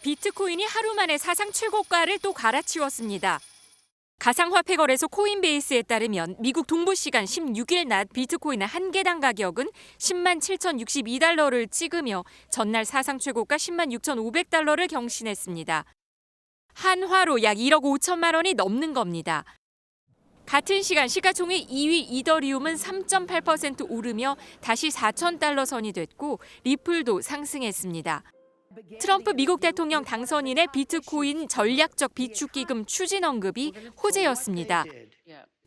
비트코인이 하루 만에 사상 최고가를 또 갈아치웠습니다. 가상화폐 거래소 코인베이스에 따르면 미국 동부 시간 16일 낮 비트코인의 한 개당 가격은 10만 7,062달러를 찍으며 전날 사상 최고가 10만 6,500달러를 경신했습니다. 한화로 약 1억 5천만 원이 넘는 겁니다. 같은 시간 시가총액 2위 이더리움은 3.8% 오르며 다시 4,000달러 선이 됐고 리플도 상승했습니다. 트럼프 미국 대통령 당선인의 비트코인 전략적 비축기금 추진 언급이 호재였습니다.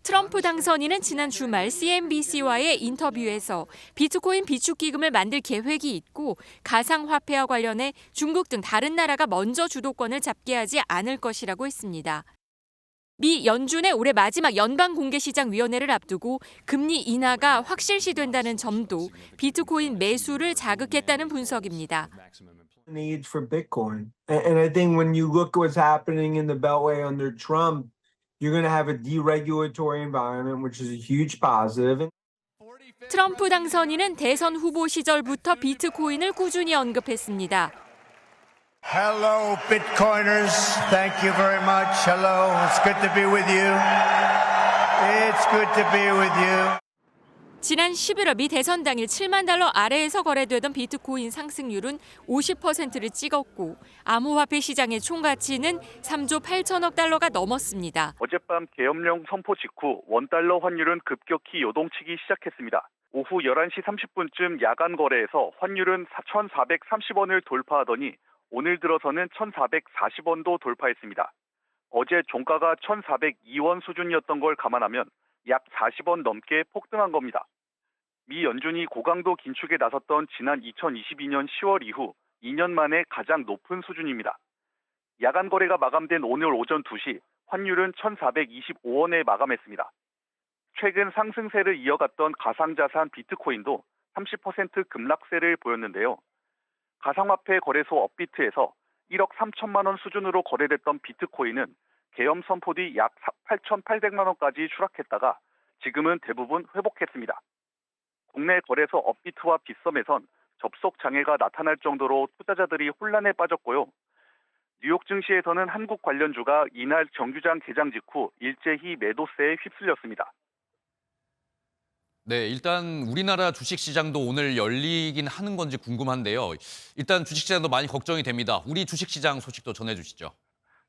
트럼프 당선인은 지난 주말 CNBC와의 인터뷰에서 비트코인 비축기금을 만들 계획이 있고 가상화폐와 관련해 중국 등 다른 나라가 먼저 주도권을 잡게 하지 않을 것이라고 했습니다. 미 연준의 올해 마지막 연방공개시장위원회를 앞두고 금리 인하가 확실시된다는 점도 비트코인 매수를 자극했다는 분석입니다. Needs for Bitcoin. And I think when you look what's happening in the Beltway under Trump, you're going to have a deregulatory environment, which is a huge positive. 트럼프 당선인은 대선 후보 시절부터 비트코인을 꾸준히 언급했습니다. Hello, Bitcoiners. Thank you very much. Hello. It's good to be with you. It's good to be with you. 지난 11월 미 대선 당일 7만 달러 아래에서 거래되던 비트코인 상승률은 50%를 찍었고 암호화폐 시장의 총가치는 3조 8천억 달러가 넘었습니다. 어젯밤 계엄령 선포 직후 원달러 환율은 급격히 요동치기 시작했습니다. 오후 11시 30분쯤 야간 거래에서 환율은 1,430원을 돌파하더니 오늘 들어서는 1,440원도 돌파했습니다. 어제 종가가 1,402원 수준이었던 걸 감안하면 약 40원 넘게 폭등한 겁니다. 미 연준이 고강도 긴축에 나섰던 지난 2022년 10월 이후 2년 만에 가장 높은 수준입니다. 야간 거래가 마감된 오늘 오전 2시 환율은 1,425원에 마감했습니다. 최근 상승세를 이어갔던 가상자산 비트코인도 30% 급락세를 보였는데요. 가상화폐 거래소 업비트에서 1억 3천만 원 수준으로 거래됐던 비트코인은 계엄 선포 뒤 약 8,800만 원까지 추락했다가 지금은 대부분 회복했습니다. 국내 거래소 업비트와 빗썸에선 접속 장애가 나타날 정도로 투자자들이 혼란에 빠졌고요. 뉴욕 증시에서는 한국 관련주가 이날 정규장 개장 직후 일제히 매도세에 휩쓸렸습니다. 네, 일단 우리나라 주식시장도 오늘 열리긴 하는 건지 궁금한데요. 일단 주식시장도 많이 걱정이 됩니다. 우리 주식시장 소식도 전해주시죠.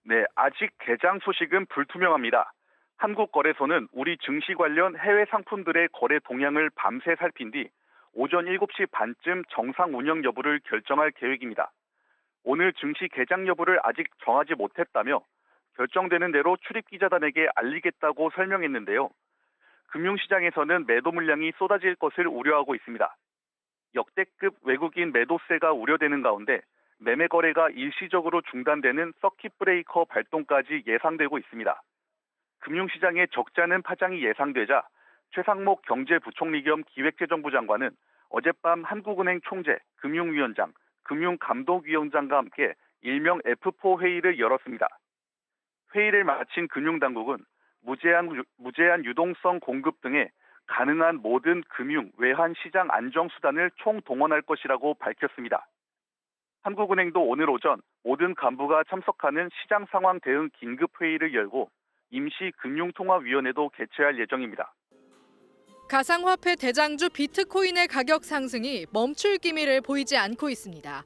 네, 아직 개장 소식은 불투명합니다. 한국거래소는 우리 증시 관련 해외 상품들의 거래 동향을 밤새 살핀 뒤 오전 7시 반쯤 정상 운영 여부를 결정할 계획입니다. 오늘 증시 개장 여부를 아직 정하지 못했다며 결정되는 대로 출입기자단에게 알리겠다고 설명했는데요. 금융시장에서는 매도 물량이 쏟아질 것을 우려하고 있습니다. 역대급 외국인 매도세가 우려되는 가운데 매매 거래가 일시적으로 중단되는 서킷 브레이커 발동까지 예상되고 있습니다. 금융시장에 적잖은 파장이 예상되자 최상목 경제부총리 겸 기획재정부 장관은 어젯밤 한국은행 총재, 금융위원장, 금융감독위원장과 함께 일명 F4 회의를 열었습니다. 회의를 마친 금융당국은 무제한 유동성 공급 등의 가능한 모든 금융, 외환 시장 안정 수단을 총동원할 것이라고 밝혔습니다. 한국은행도 오늘 오전 모든 간부가 참석하는 시장 상황 대응 긴급 회의를 열고 임시금융통화위원회도 개최할 예정입니다. 가상화폐 대장주 비트코인의 가격 상승이 멈출 기미를 보이지 않고 있습니다.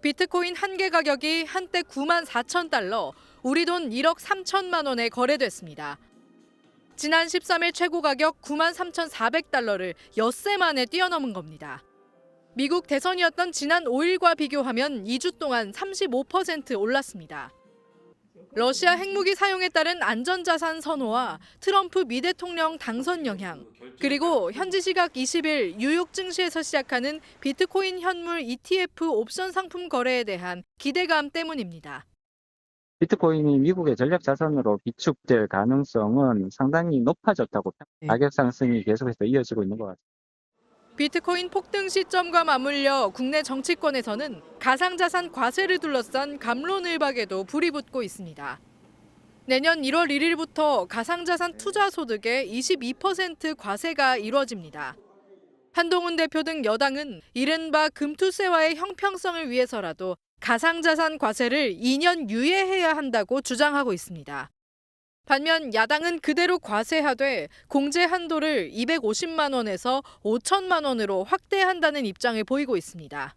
비트코인 한 개 가격이 한때 9만 4천 달러, 우리 돈 1억 3천만 원에 거래됐습니다. 지난 13일 최고 가격 9만 3,400달러를 엿새 만에 뛰어넘은 겁니다. 미국 대선이었던 지난 5일과 비교하면 2주 동안 35% 올랐습니다. 러시아 핵무기 사용에 따른 안전자산 선호와 트럼프 미 대통령 당선 영향, 그리고 현지 시각 20일 뉴욕 증시에서 시작하는 비트코인 현물 ETF 옵션 상품 거래에 대한 기대감 때문입니다. 비트코인이 미국의 전략 자산으로 비축될 가능성은 상당히 높아졌다고 가격 상승이 계속해서 이어지고 있는 것 같습니다. 비트코인 폭등 시점과 맞물려 국내 정치권에서는 가상자산 과세를 둘러싼 갑론을박에도 불이 붙고 있습니다. 내년 1월 1일부터 가상자산 투자 소득의 22% 과세가 이루어집니다. 한동훈 대표 등 여당은 이른바 금투세와의 형평성을 위해서라도 가상자산 과세를 2년 유예해야 한다고 주장하고 있습니다. 반면 야당은 그대로 과세하되 공제 한도를 250만 원에서 5천만 원으로 확대한다는 입장을 보이고 있습니다.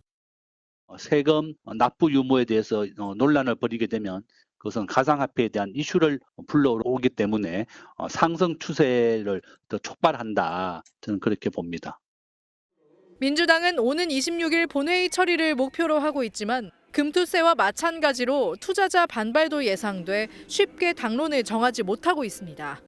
세금 납부 유무에 대해서 논란을 벌이게 되면 그것은 가상화폐에 대한 이슈를 불러오기 때문에 상승 추세를 더 촉발한다. 저는 그렇게 봅니다. 민주당은 오는 26일 본회의 처리를 목표로 하고 있지만 금투세와 마찬가지로 투자자 반발도 예상돼 쉽게 당론을 정하지 못하고 있습니다.